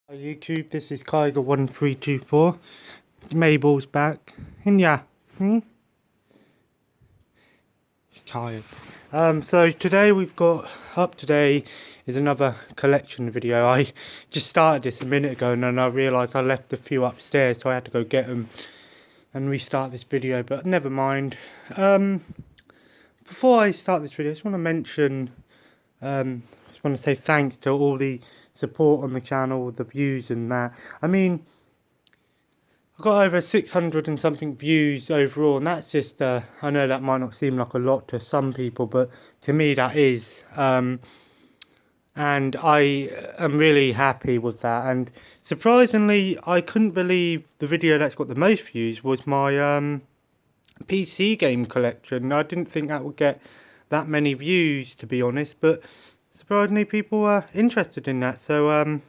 Hi YouTube, this is Kyger1324. Mabel's back. And yeah, tired. So today we've got today is another collection video. I just started this a minute ago and then I realised I left a few upstairs, so I had to go get them and restart this video, but never mind. Before I start this video, I just want to mention, just want to say thanks to all the support on the channel, the views and that. I mean, I've got over 600 and something views overall, and that's just, I know that might not seem like a lot to some people, but to me that is. And I am really happy with that. And surprisingly, I couldn't believe the video that's got the most views was my PC game collection. I didn't think that would get that many views, to be honest, but surprisingly people were interested in that. So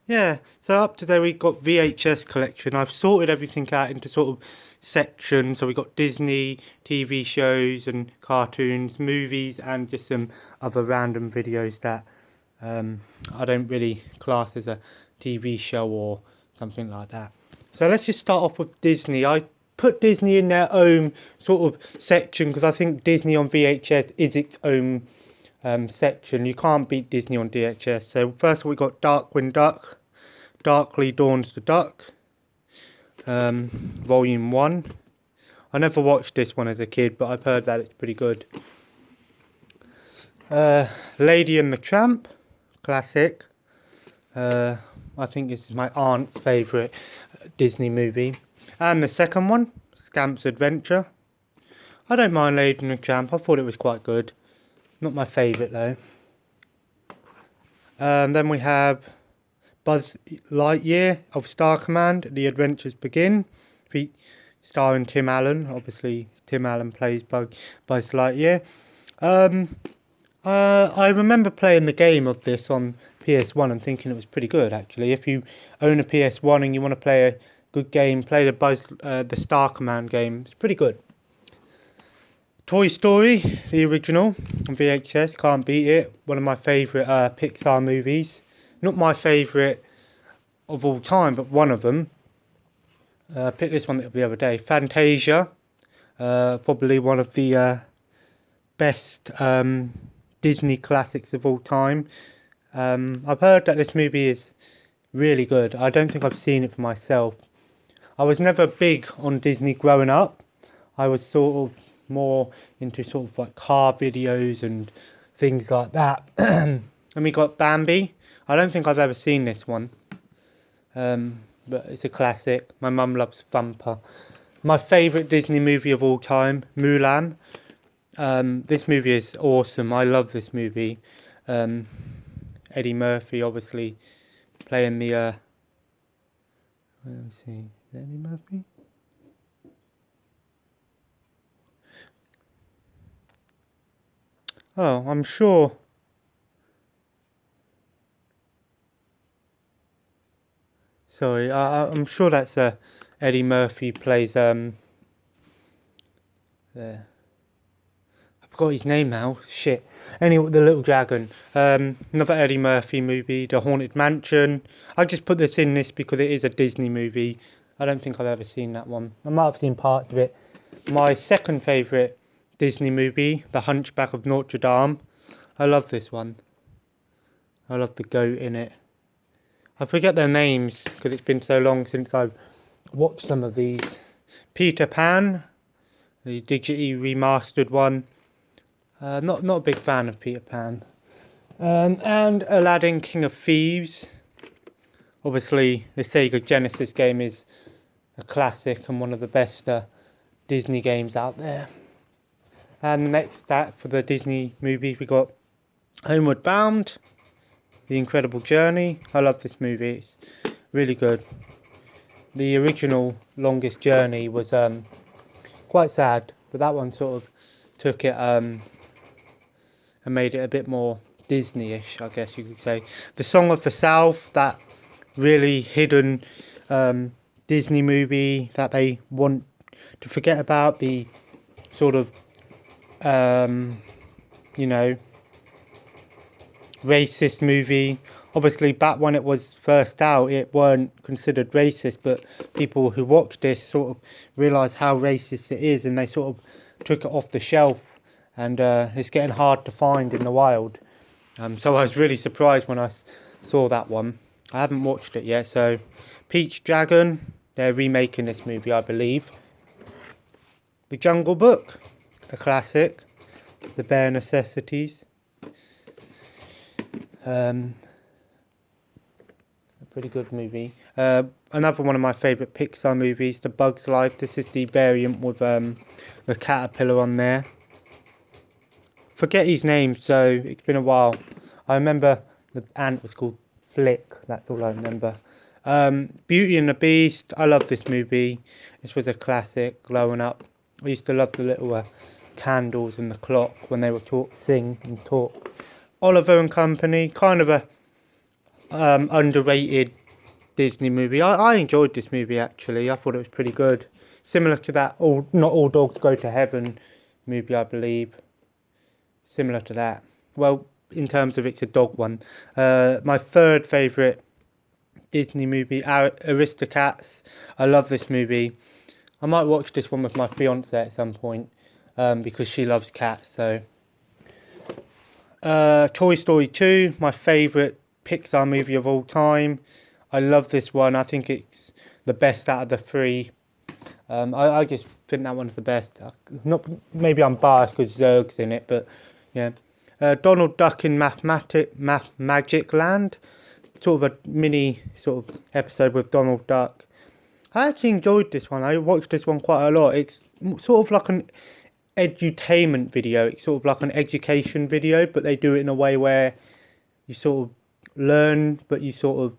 yeah, so up today we got VHS collection. I've sorted everything out into sort of sections. So we got Disney, TV shows and cartoons, movies, and just some other random videos that I don't really class as a TV show or something like that. So let's just start off with Disney. I put Disney in their own sort of section because I think Disney on VHS is its own section. You can't beat Disney on VHS. So first of all we got Darkwing Duck, Darkly Dawns the Duck, Volume 1. I never watched this one as a kid, but I've heard that it's pretty good. Lady and the Tramp, classic. I think this is my aunt's favourite Disney movie. And the second one, Scamp's Adventure. I don't mind Lady and the Tramp, I thought it was quite good. Not my favourite though. Then we have Buzz Lightyear of Star Command, The Adventures Begin, starring Tim Allen. Obviously, Tim Allen plays Buzz Lightyear. I remember playing the game of this on PS1 and thinking it was pretty good, actually. If you own a PS1 and you want to play a good game, play the Star Command game. It's pretty good. Toy Story, the original on VHS, can't beat it. One of my favourite Pixar movies. Not my favourite of all time, but one of them. Picked this one the other day. Fantasia, probably one of the best Disney classics of all time. I've heard that this movie is really good. I don't think I've seen it for myself. I was never big on Disney growing up. I was sort of more into sort of like car videos and things like that. And we got Bambi. I don't think I've ever seen this one, but it's a classic. My mum loves Thumper. My favourite Disney movie of all time, Mulan. This movie is awesome. I love this movie. Eddie Murphy obviously playing the let me see, is it Eddie Murphy? Oh, I'm sure. Sorry, I'm sure that's Eddie Murphy plays there. I forgot his name now. Shit. Anyway, the Little Dragon. Another Eddie Murphy movie, The Haunted Mansion. I just put this in this because it is a Disney movie. I don't think I've ever seen that one. I might have seen parts of it. My second favourite Disney movie, The Hunchback of Notre Dame. I love this one. I love the goat in it. I forget their names because it's been so long since I've watched some of these. Peter Pan, the digitally remastered one. Not a big fan of Peter Pan. And Aladdin, King of Thieves. Obviously, the Sega Genesis game is a classic and one of the best Disney games out there. And the next stack for the Disney movies, we got Homeward Bound, The Incredible Journey. I love this movie, it's really good. The original Longest Journey was quite sad, but that one sort of took it and made it a bit more Disney-ish, I guess you could say. The Song of the South, that really hidden Disney movie that they want to forget about, the sort of racist movie. obviously back when it was first out, it weren't considered racist, but people who watched this sort of realised how racist it is, and they sort of took it off the shelf, and it's getting hard to find in the wild. So I was really surprised when I saw that one. I haven't watched it yet. So Peach Dragon, they're remaking this movie, I believe. The Jungle Book, a classic. The Bare Necessities. A pretty good movie. Another one of my favourite Pixar movies, The Bug's Life. This is the variant with the caterpillar on there. Forget his name, so it's been a while. I remember the ant was called Flick. That's all I remember. Beauty and the Beast. I love this movie. This was a classic growing up. I used to love the little candles and the clock when they would sing and talk. Oliver and Company. Kind of a underrated Disney movie. I enjoyed this movie actually. I thought it was pretty good. Similar to that Not All Dogs Go to Heaven movie, I believe. Similar to that. Well, in terms of it's a dog one. My third favourite Disney movie, Aristocats. I love this movie. I might watch this one with my fiance at some point because she loves cats. So, Toy Story 2, my favourite Pixar movie of all time. I love this one. I think it's the best out of the three. I just think that one's the best. Maybe I'm biased because Zurg's in it, but yeah. Donald Duck in Magic Land. Sort of a mini sort of episode with Donald Duck. I actually enjoyed this one. I watched this one quite a lot. It's sort of like an edutainment video. It's sort of like an education video, but they do it in a way where you sort of learn, but you sort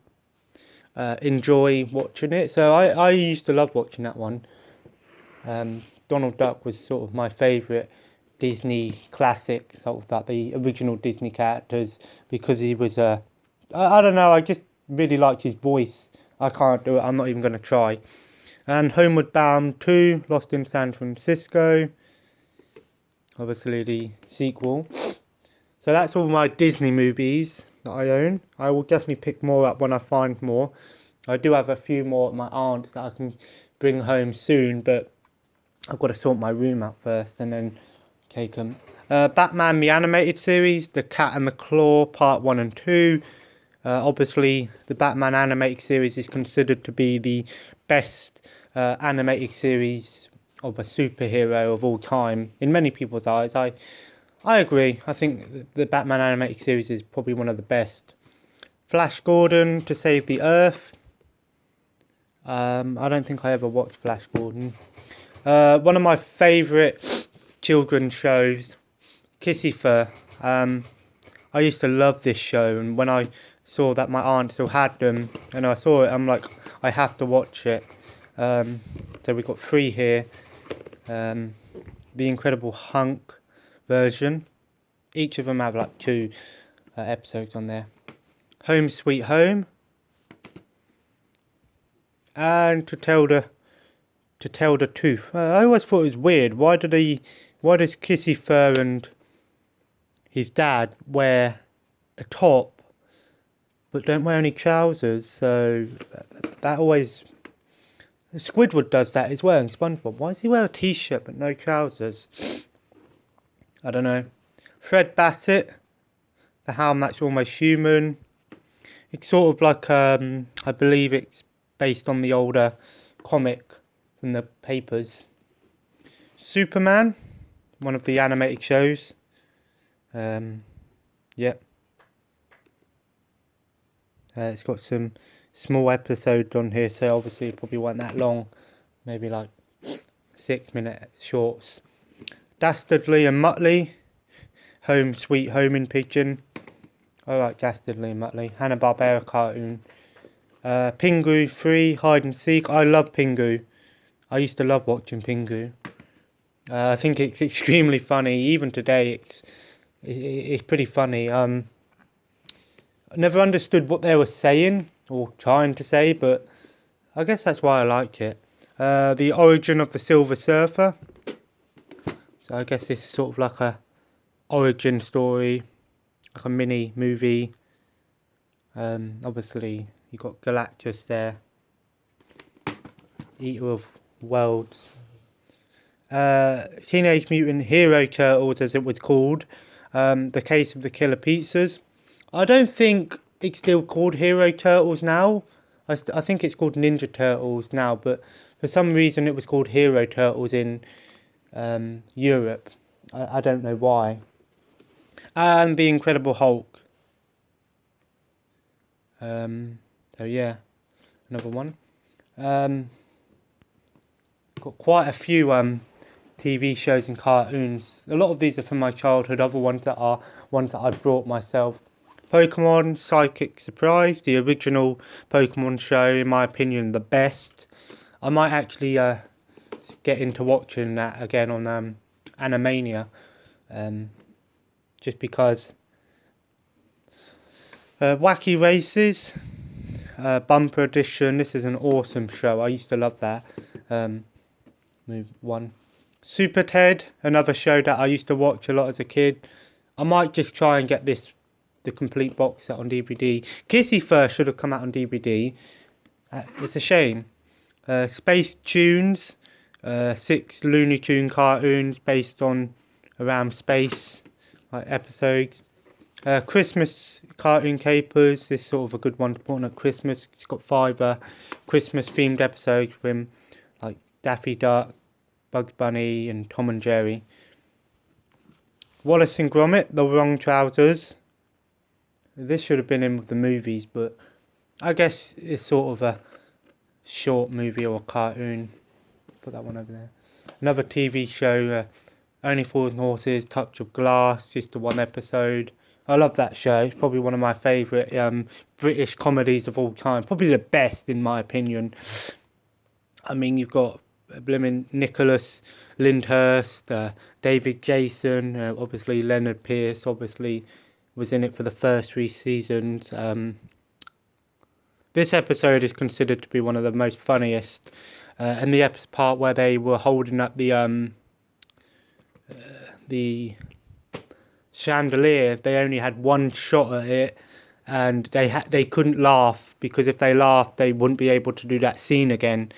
of enjoy watching it. So I used to love watching that one. Donald Duck was sort of my favourite Disney classic, sort of like the original Disney characters, because he was I don't know, I just really liked his voice. I can't do it, I'm not even going to try. And Homeward Bound 2, Lost in San Francisco, obviously the sequel. So that's all my Disney movies that I own. I will definitely pick more up when I find more. I do have a few more at my aunt's that I can bring home soon, but I've got to sort my room out first and then take them. Batman the Animated Series, The Cat and the Claw, Part 1 and 2. Obviously, the Batman Animated Series is considered to be the best animated series of a superhero of all time, in many people's eyes. I agree. I think the Batman Animated Series is probably one of the best. Flash Gordon, To Save the Earth. I don't think I ever watched Flash Gordon. One of my favourite children's shows, Kissy Fur. I used to love this show, and when I saw that my aunt still had them, and I saw it, I'm like, I have to watch it. So we've got 3 here. The Incredible Hulk version. Each of them have like 2 episodes on there. Home Sweet Home. And To Tell the Truth. I always thought it was weird. Why does Kissy Fur and his dad wear a top but don't wear any trousers? So that always... Squidward does that as well in SpongeBob. Why does he wear a t-shirt but no trousers? I don't know. Fred Bassett, The How That's Almost Human. It's sort of like, I believe it's based on the older comic from the papers. Superman, one of the animated shows. Yep. It's got some small episodes on here, so obviously it probably weren't that long. Maybe like 6-minute shorts. Dastardly and Muttley, Home Sweet Home in Pigeon. I like Dastardly and Muttley. Hanna-Barbera cartoon. Pingu 3, Hide and Seek. I love Pingu. I used to love watching Pingu. I think it's extremely funny. Even today, it's pretty funny. I never understood what they were saying or trying to say, but I guess that's why I liked it. The Origin of the Silver Surfer. So I guess this is sort of like a origin story, like a mini movie Obviously, you got Galactus there, Eater of Worlds. Teenage Mutant Hero Turtles, as it was called. The Case of the Killer Pizzas. I don't think it's still called Hero Turtles now. I think it's called Ninja Turtles now, but for some reason it was called Hero Turtles in Europe. I don't know why. And the Incredible Hulk. So yeah, another one. Got quite a few TV shows and cartoons. A lot of these are from my childhood. Other ones that are ones that I brought myself. Pokemon Psychic Surprise, the original Pokemon show, in my opinion, the best. I might actually get into watching that again on Animania, just because. Wacky Races, Bumper Edition. This is an awesome show. I used to love that. Move one. Super Ted, another show that I used to watch a lot as a kid. I might just try and get the complete box set on DVD. Kissy First should have come out on DVD. It's a shame. Space Tunes, 6 Looney Tune cartoons based on around space, like episodes. Christmas cartoon capers. This is sort of a good one to put on at Christmas. It's got 5 Christmas themed episodes with like Daffy Duck, Bugs Bunny, and Tom and Jerry. Wallace and Gromit, The Wrong Trousers. This should have been in with the movies, but I guess it's sort of a short movie or a cartoon. Put that one over there. Another TV show, Only Fools and Horses, Touch of Glass, just the one episode. I love that show. It's probably one of my favourite British comedies of all time. Probably the best in my opinion. I mean, you've got blimmin' Nicholas Lyndhurst, David Jason, obviously Leonard Pearce, obviously was in it for the first 3 seasons. This episode is considered to be one of the most funniest, and the part where they were holding up the chandelier, they only had one shot at it, and they couldn't laugh, because if they laughed they wouldn't be able to do that scene again.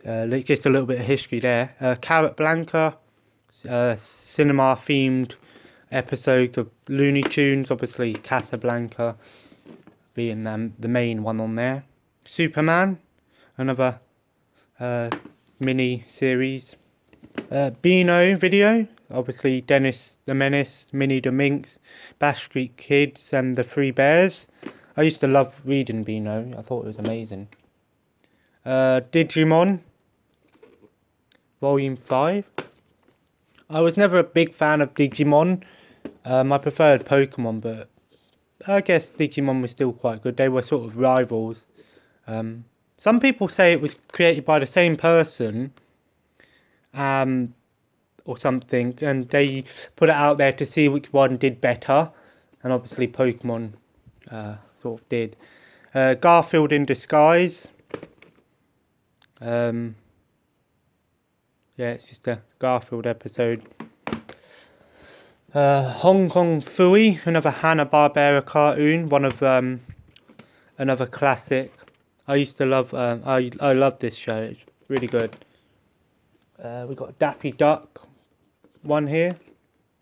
Just a little bit of history there. Carrot Blanca, cinema themed episode of Looney Tunes, obviously Casablanca being the main one on there. Superman, another mini series. Beano video, obviously Dennis the Menace, Minnie the Minx, Bash Street Kids, and the Three Bears. I used to love reading Beano. I thought it was amazing. Digimon, Volume 5. I was never a big fan of Digimon. I preferred Pokemon, but I guess Digimon was still quite good. They were sort of rivals. Some people say it was created by the same person, or something, and they put it out there to see which one did better, and obviously Pokemon sort of did. Garfield in Disguise. Yeah, it's just a Garfield episode. Hong Kong Phooey, another Hanna-Barbera cartoon, one of another classic. I used to love. I love this show. It's really good. We got Daffy Duck one here.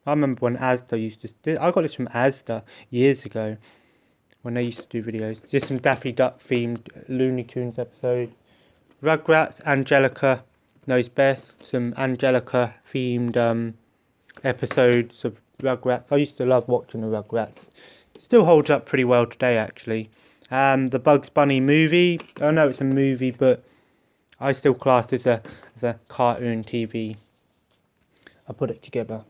I remember when Asda used to. I got this from Asda years ago when they used to do videos. Just some Daffy Duck themed Looney Tunes episode. Rugrats, Angelica Knows Best. Some Angelica themed episodes of Rugrats. I used to love watching the Rugrats. Still holds up pretty well today, actually. The Bugs Bunny movie. I know it's a movie, but I still classed it as a cartoon TV. I put it together.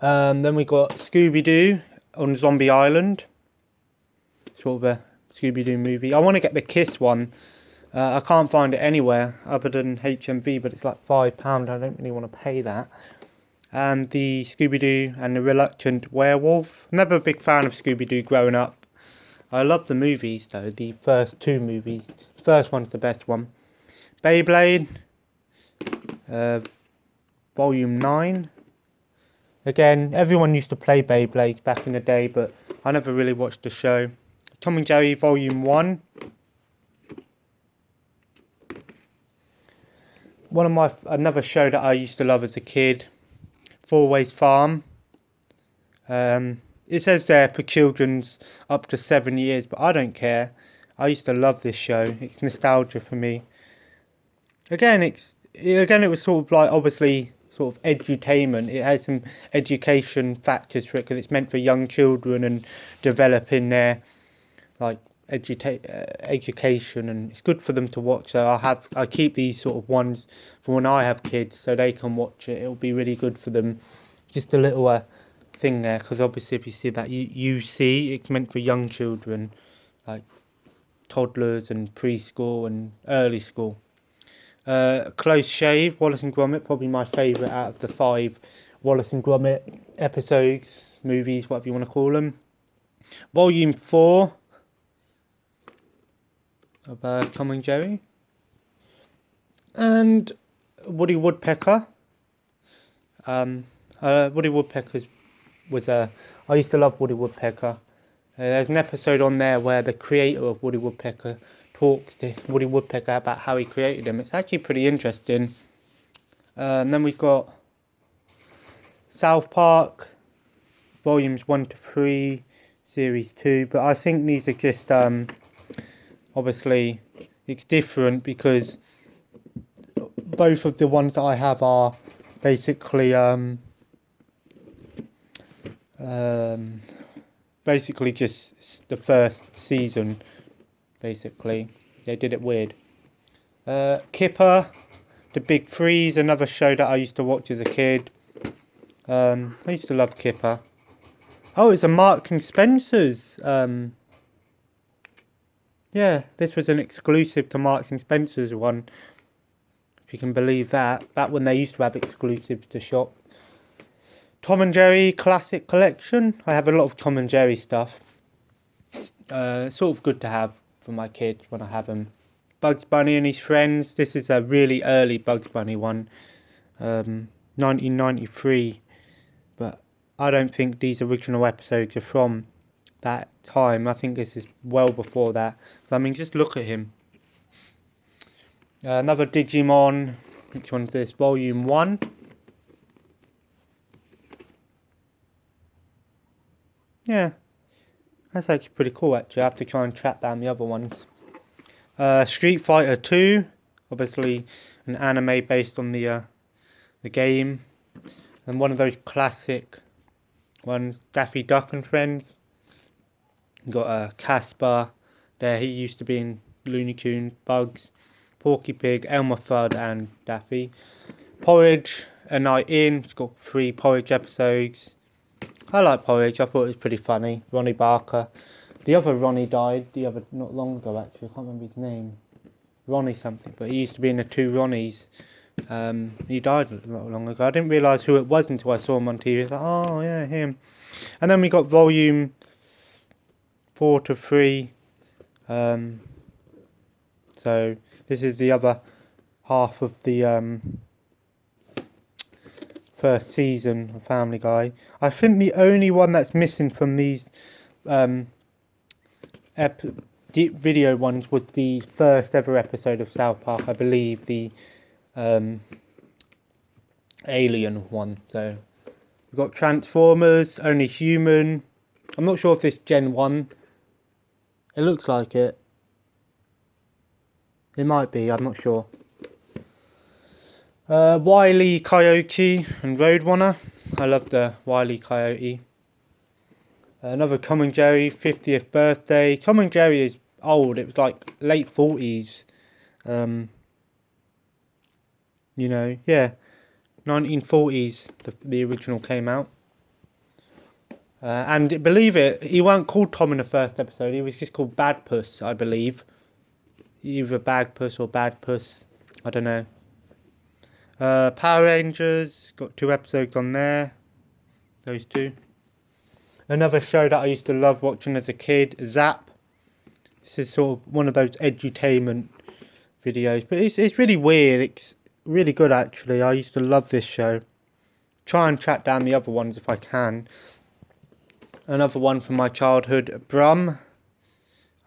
Then we got Scooby-Doo on Zombie Island. Sort of a Scooby-Doo movie. I want to get the Kiss one. I can't find it anywhere other than HMV, but it's like £5. I don't really want to pay that. And the Scooby-Doo and the Reluctant Werewolf. Never a big fan of Scooby-Doo growing up. I love the movies though, the first 2 movies. The first one's the best one. Beyblade, Volume 9. Again, everyone used to play Beyblade back in the day, but I never really watched the show. Tom and Jerry Volume 1. Another show that I used to love as a kid, Four Ways Farm. It says there for children's up to 7 years, but I don't care. I used to love this show. It's nostalgia for me. Again, it was sort of like, obviously, sort of edutainment. It has some education factors for it because it's meant for young children and developing their like education, and it's good for them to watch. So I keep these sort of ones for when I have kids, so they can watch it. It'll be really good for them. Just a little thing there, because obviously if you see that you see it's meant for young children, like toddlers and preschool and early school. Close Shave, Wallace and Gromit, probably my favourite out of the 5 Wallace and Gromit episodes, movies, whatever you want to call them. Volume 4 of Tom and Jerry. And Woody Woodpecker. Woody Woodpecker I used to love Woody Woodpecker. There's an episode on there where the creator of Woody Woodpecker talks to Woody Woodpecker about how he created him. It's actually pretty interesting. And then we've got South Park, volumes 1 to 3, series 2. But I think these are just, obviously, it's different because both of the ones that I have are basically, basically just the first season. Basically, they did it weird. Kipper, The Big Freeze, another show that I used to watch as a kid. I used to love Kipper. Oh, it's a Marks and Spencer's. Yeah, this was an exclusive to Marks and Spencer's one. If you can believe that. Back when they used to have exclusives to shop. Tom and Jerry Classic Collection. I have a lot of Tom and Jerry stuff. Sort of good to have for my kids when I have them. Bugs Bunny and His Friends. This is a really early Bugs Bunny one. 1993. But I don't think these original episodes are from that time. I think this is well before that. I mean, just look at him. Another Digimon. Which one's this? Volume 1. Yeah. That's actually pretty cool, actually. I have to try and track down the other ones. Street Fighter 2. Obviously, an anime based on the game. And one of those classic ones, Daffy Duck and Friends. Got Casper there. He used to be in Looney Tunes, Bugs, Porky Pig, Elmer Fudd and Daffy. Porridge, A Night In. It's got 3 Porridge episodes. I like Porridge. I thought it was pretty funny. Ronnie Barker. The other Ronnie died not long ago, actually. I can't remember his name. Ronnie something. But he used to be in the 2 Ronnies. He died not long ago. I didn't realise who it was until I saw him on TV. I was like, oh yeah, him. And then we got volume 4 to 3. So this is the other half of the first season of Family Guy. I think the only one that's missing from these video ones was the first ever episode of South Park. I believe the Alien one. So we've got Transformers, Only Human. I'm not sure if this Gen 1. It looks like it. It might be, I'm not sure. Wile E. Coyote and Roadrunner. I love the Wile E. Coyote. Another Tom and Jerry 50th birthday. Tom and Jerry is old. It was like late 40s. You know, yeah. 1940s the original came out. And believe it, he weren't called Tom in the first episode. He was just called Bad Puss, I believe. Either Bad Puss or Bad Puss. I don't know. Power Rangers. Got 2 episodes on there. Those 2. Another show that I used to love watching as a kid. Zap. This is sort of one of those edutainment videos. But it's really weird. It's really good, actually. I used to love this show. Try and track down the other ones if I can. Another one from my childhood, Brum.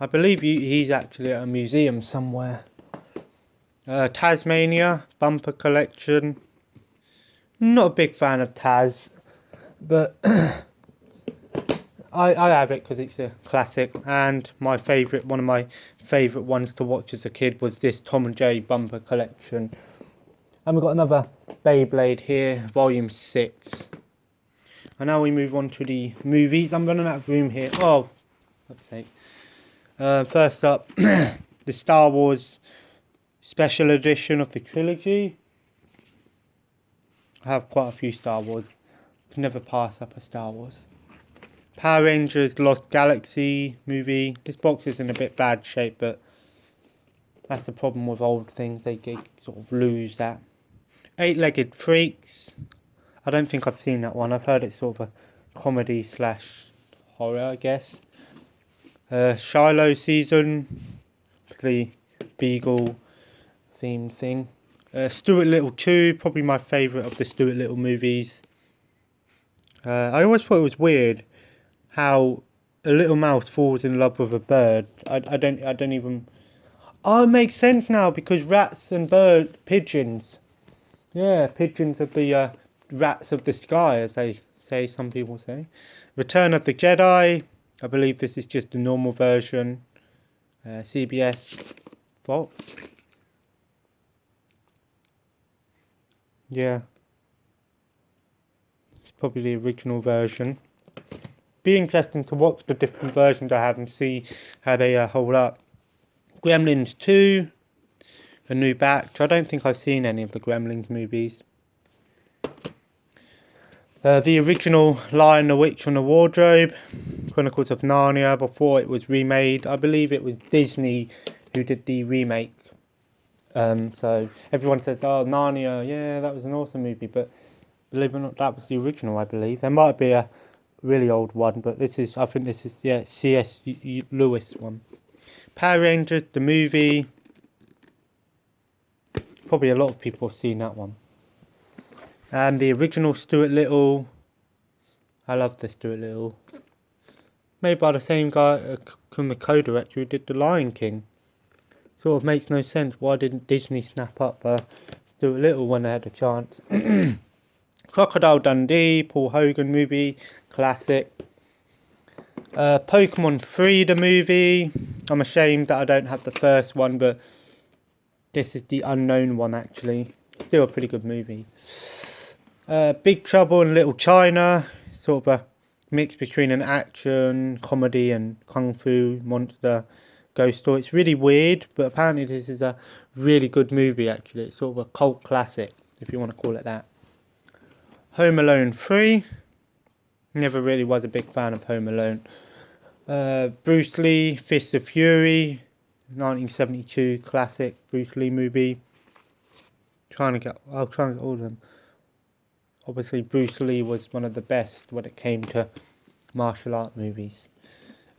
I believe he's actually at a museum somewhere. Tasmania bumper collection. Not a big fan of Taz, but I have it because it's a classic, and my favourite, one of my favourite ones to watch as a kid was this Tom and Jerry bumper collection. And we've got another Beyblade here, volume 6. And now we move on to the movies. I'm running out of room here. Oh, let's see. First up, the Star Wars special edition of the trilogy. I have quite a few Star Wars. Can never pass up a Star Wars. Power Rangers Lost Galaxy movie. This box is in a bit bad shape, but that's the problem with old things. They sort of lose that. Eight-Legged Freaks. I don't think I've seen that one. I've heard it's sort of a comedy / horror, I guess. Shiloh season. The Beagle themed thing. Stuart Little 2. Probably my favourite of the Stuart Little movies. I always thought it was weird how a little mouse falls in love with a bird. I don't even... Oh, it makes sense now, because rats and pigeons. Yeah, pigeons are the rats of the sky, as they say, some people say. Return of the Jedi. I believe this is just the normal version. CBS Fox. Yeah. It's probably the original version. Be interesting to watch the different versions I have and see how they hold up. Gremlins 2. A new batch. I don't think I've seen any of the Gremlins movies. The original Lion, the Witch and the Wardrobe. Chronicles of Narnia, before it was remade. I believe it was Disney who did the remake. So everyone says, oh, Narnia, yeah, that was an awesome movie. But believe it or not, that was the original, I believe. There might be a really old one, but I think this is, yeah, C.S. Lewis one. Power Rangers, the movie. Probably a lot of people have seen that one. And the original Stuart Little. I love the Stuart Little. Made by the same guy, from the co-director who did The Lion King. Sort of makes no sense. Why didn't Disney snap up Stuart Little when they had a chance? Crocodile Dundee, Paul Hogan movie, classic. Pokemon 3, the movie. I'm ashamed that I don't have the first one, but this is the unknown one, actually. Still a pretty good movie. Big Trouble in Little China. Sort of a mix between an action, comedy and kung fu monster ghost story. It's really weird, but apparently this is a really good movie, actually. It's sort of a cult classic, if you want to call it that. Home Alone 3. Never really was a big fan of Home Alone. Bruce Lee, Fist of Fury. 1972 classic Bruce Lee movie. I'll try and get all of them. Obviously, Bruce Lee was one of the best when it came to martial art movies.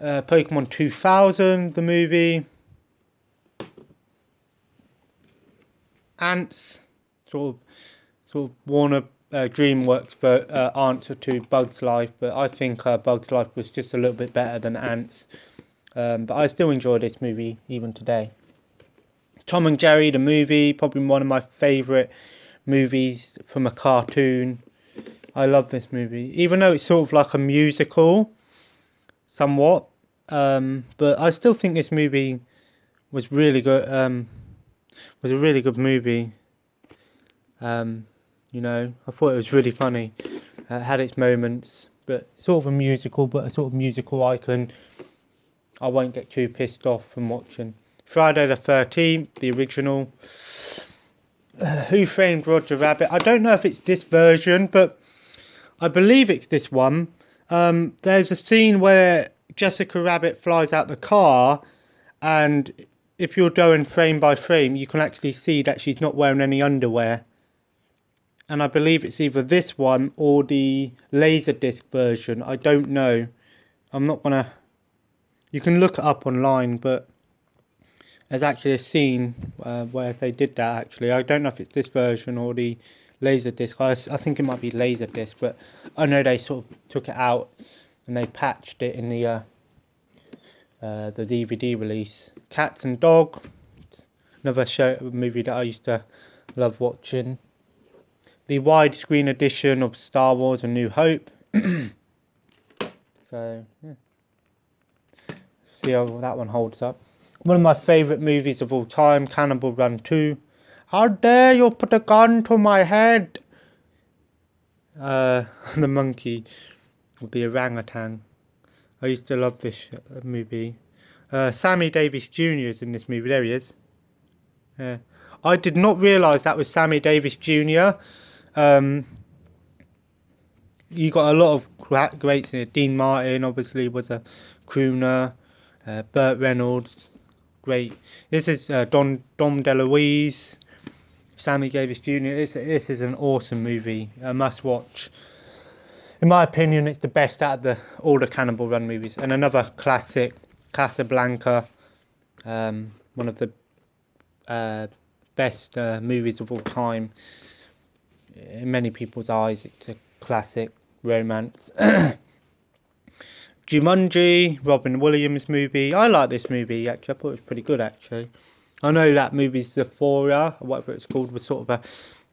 Pokemon 2000, the movie. Ants, sort of Warner DreamWorks answer to Bug's Life, but I think Bug's Life was just a little bit better than Ants. But I still enjoy this movie even today. Tom and Jerry, the movie, probably one of my favourite movies from a cartoon. I love this movie, even though it's sort of like a musical, somewhat. But I still think this movie was really good. Was a really good movie. You know, I thought it was really funny. It had its moments, but sort of a musical, but a sort of musical I won't get too pissed off from watching. Friday the 13th, the original. Who Framed Roger Rabbit? I don't know if it's this version, but I believe it's this one. There's a scene where Jessica Rabbit flies out the car, and if you're going frame by frame, you can actually see that she's not wearing any underwear. And I believe it's either this one or the Laserdisc version. I don't know. I'm not gonna... You can look it up online, but there's actually a scene where they did that, actually. I don't know if it's this version or the Laserdisc. I think it might be Laserdisc, but I know they sort of took it out and they patched it in the the DVD release. Cats and Dog, another movie that I used to love watching. The widescreen edition of Star Wars: A New Hope. So yeah, see how that one holds up. One of my favourite movies of all time, Cannibal Run 2. How dare you put a gun to my head? The monkey, or the orangutan. I used to love this movie. Sammy Davis Jr. is in this movie. There he is. I did not realise that was Sammy Davis Jr. You got a lot of greats in it. Dean Martin obviously was a crooner. Burt Reynolds, great. This is Dom DeLuise, Sammy Davis Jr. This is an awesome movie. A must watch. In my opinion, it's the best out of all the Cannibal Run movies. And another classic, Casablanca. One of the best movies of all time. In many people's eyes, it's a classic romance. Jumanji, Robin Williams movie. I like this movie actually. I thought it was pretty good actually. I know that movie's Euphoria, or whatever it's called, was sort of a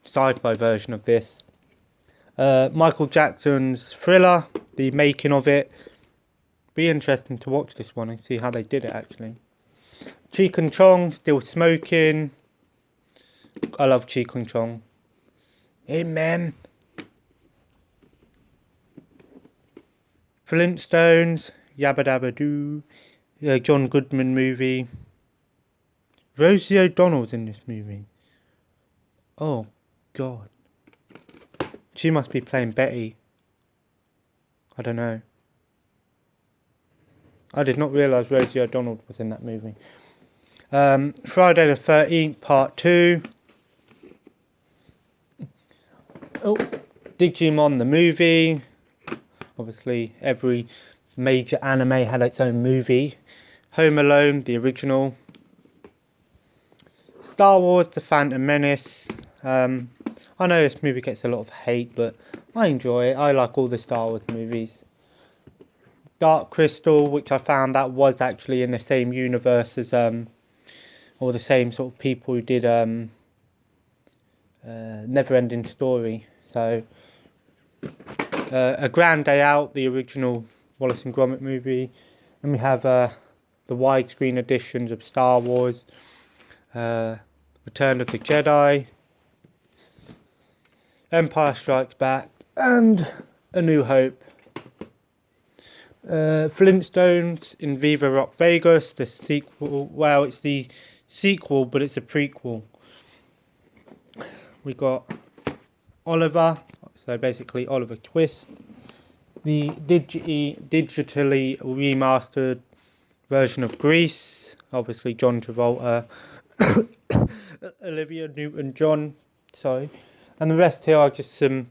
sci-fi version of this. Michael Jackson's Thriller, the making of it. Be interesting to watch this one and see how they did it actually. Cheech and Chong, Still Smoking. I love Cheech and Chong. Amen. Flintstones, Yabba Dabba Doo, John Goodman movie. Rosie O'Donnell's in this movie. Oh, God. She must be playing Betty. I don't know. I did not realise Rosie O'Donnell was in that movie. Friday the 13th, Part 2. Oh, Digimon the movie. Obviously, every major anime had its own movie. Home Alone, the original. Star Wars: The Phantom Menace. I know this movie gets a lot of hate, but I enjoy it. I like all the Star Wars movies. Dark Crystal, which I found that was actually in the same universe as, or the same sort of people who did Neverending Story. So, A Grand Day Out, the original Wallace and Gromit movie. And we have the widescreen editions of Star Wars, Return of the Jedi, Empire Strikes Back, and A New Hope. Flintstones in Viva Rock Vegas, the sequel. Well, it's the sequel, but it's a prequel. We got Oliver, so basically Oliver Twist, the digitally remastered version of Grease, obviously John Travolta, Olivia Newton-John, sorry, and the rest here are just some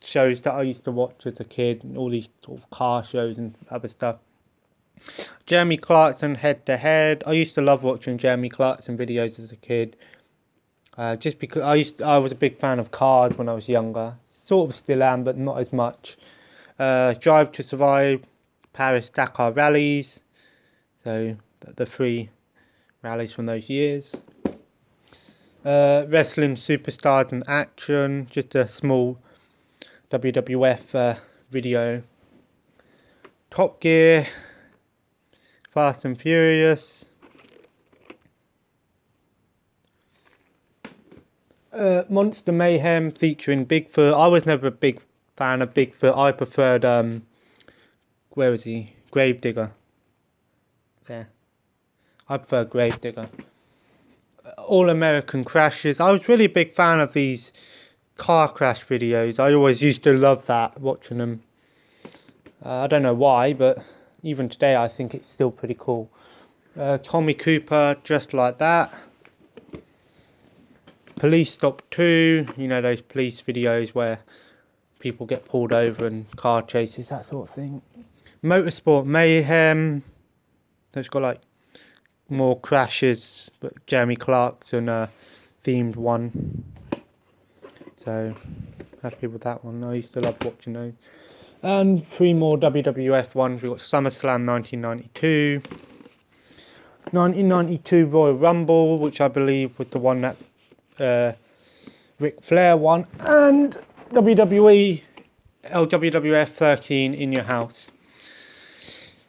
shows that I used to watch as a kid, all these sort of car shows and other stuff. Jeremy Clarkson Head to Head. I used to love watching Jeremy Clarkson videos as a kid. Just because I was a big fan of cars when I was younger. Sort of still am, but not as much. Drive to Survive, Paris Dakar rallies. So the 3 rallies from those years. Wrestling Superstars in Action. Just a small WWF video. Top Gear, Fast and Furious. Monster Mayhem featuring Bigfoot. I was never a big fan of Bigfoot. I preferred where was he? Gravedigger. There. I prefer Gravedigger. All American Crashes. I was really a big fan of these car crash videos. I always used to love that, watching them. I don't know why, but even today I think it's still pretty cool. Tommy Cooper, Just Like That. Police Stop 2, you know, those police videos where people get pulled over and car chases, that sort of thing. Motorsport Mayhem, that's got like more crashes, but Jeremy Clarkson themed one. So, happy with that one. I used to love watching those. And 3 more WWF ones. We've got SummerSlam 1992. 1992 Royal Rumble, which I believe was the one that Ric Flair won, and WWE LWWF 13 in your house.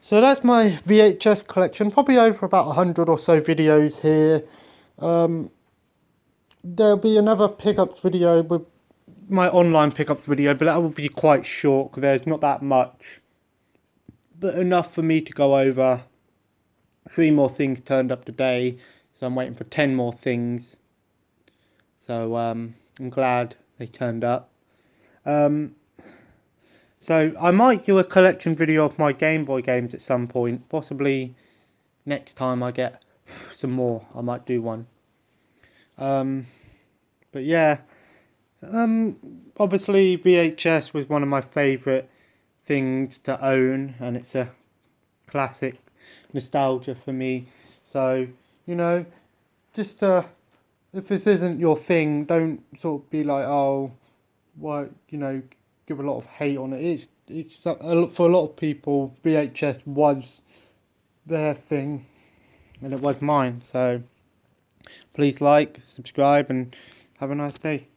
So that's my VHS collection, probably over about 100 or so videos here. There'll be another pickups video with my online pickups video, but that will be quite short because there's not that much, but enough for me to go over. 3 more things turned up today, so I'm waiting for 10 more things. So I'm glad they turned up. So I might do a collection video of my Game Boy games at some point. Possibly next time I get some more, I might do one. But yeah, obviously VHS was one of my favourite things to own, and it's a classic nostalgia for me. So, you know, just if this isn't your thing, don't sort of be like, oh, why, give a lot of hate on it. It's for a lot of people, VHS was their thing, and it was mine. So please like, subscribe, and have a nice day.